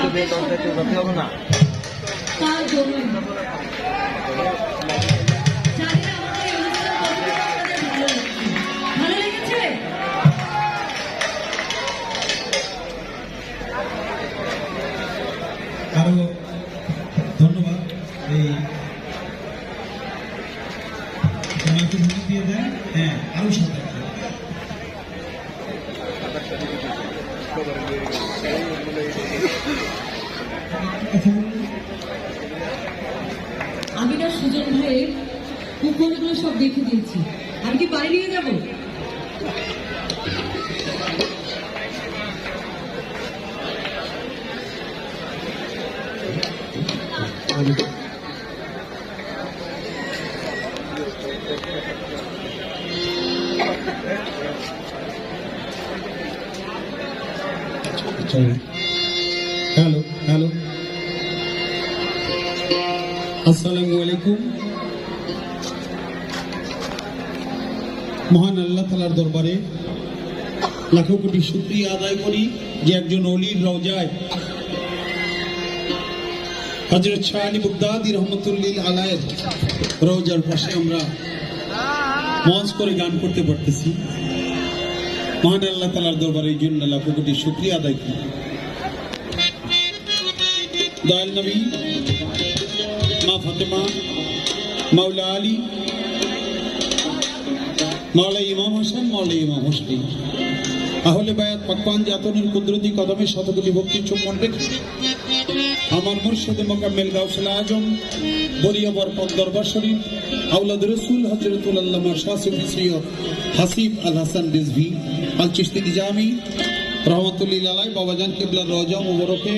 হবে না তার জন্য ভালো লেগেছে। আরো ধন্যবাদ। এই তোমাকে ভোট দিয়ে দেন। হ্যাঁ, আরো সাথে আমি না সুজন ভাইয়ের উপকরণগুলো সব দেখে দিয়েছি। আমি কি বাড়ি নিয়ে যাবো? হ্যালো হ্যালো, আসসালামু আলাইকুম। মহান আল্লাহ তাআলার দরবারে লাখো কোটি শুকরিয়া আদায় করি যে একজন ওলির রওজায় হযরত শাহ আলী বাগদাদী রহমাতুল্লাহ আলাইহির রওজার পাশে আমরা মঞ্চ করে গান করতে পারতেছি। মহান আল্লাহ তাআলার দরবারে এই জন্য লাখো কোটি শুকরিয়া আদায় করি। দয়াল নবী, মা ফাতেমা, মাওলা আলী, মাওলা ইমাম হোসেন, মাওলা ইমাম হোসেন, আহলে বায়াত পাকওয়ান জাতনের কুদরতি কদমে শতকোটি ভক্তির চুম্বন রেখে আমার মুর্শিদে মোকাম্মেল গাউসুল আজম বলিয়া বরকত দরবার শরীফ আওলাদ রাসূল হযরতুল আল্লামা শাহ সুফি সৈয়দ হাসিব আল হাসান রিজভী আল চিশতি নিজামী রহমাতুল্লাহি আলাইহি বাবাজান কিবলার রওজা মুবারকে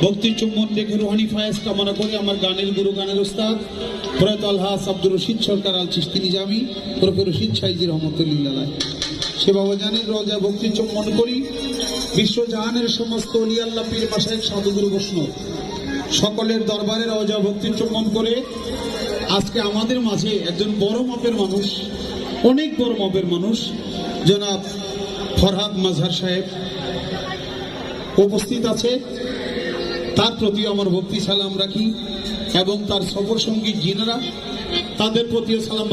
ভক্তির চুম্বন রেখে রুহানি ফায়েজ কামনা করে আমার গানের গুরু, গানের উস্তাদ প্রয়াত আলহাজ আব্দুর রশিদ সরকার আল চিশতি নিজামী প্রফেসর রশিদ সাইজি রহমাতুল্লাহি আলাইহি সে বাবাজানের রওজা ভক্তির চুম্বন করি। বিশ্বজাহানের সমস্ত ওলি আল্লাহ পীর মাশায়েখ সাধুগুরু বৈষ্ণব সকলের দরবারে রওজা ভক্তির চুম্বন করে আজকে আমাদের মাঝে একজন বড় মাপের মানুষ, অনেক বড় মাপের মানুষ জনাব ফরহাদ মাজহার সাহেব উপস্থিত আছে। তার প্রতি আমার ভক্তি সালাম রাখি এবং তার সফর সঙ্গী যিনারা তাদের প্রতিও সালাম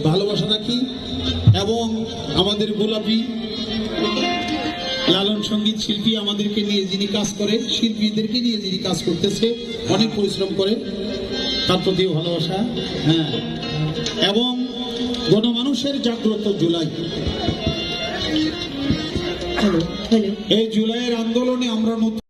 ভালোবাসা রাখি এবং আমাদের গোলাপি লালন সঙ্গীত শিল্পী আমাদেরকে নিয়ে যিনি কাজ করে, শিল্পীদেরকে নিয়ে যিনি কাজ করতেছে, অনেক পরিশ্রম করে, তার প্রতিও ভালোবাসা। হ্যাঁ, এবং গণমানুষের জাগ্রত জুলাই, এই জুলাইয়ের আন্দোলনে আমরা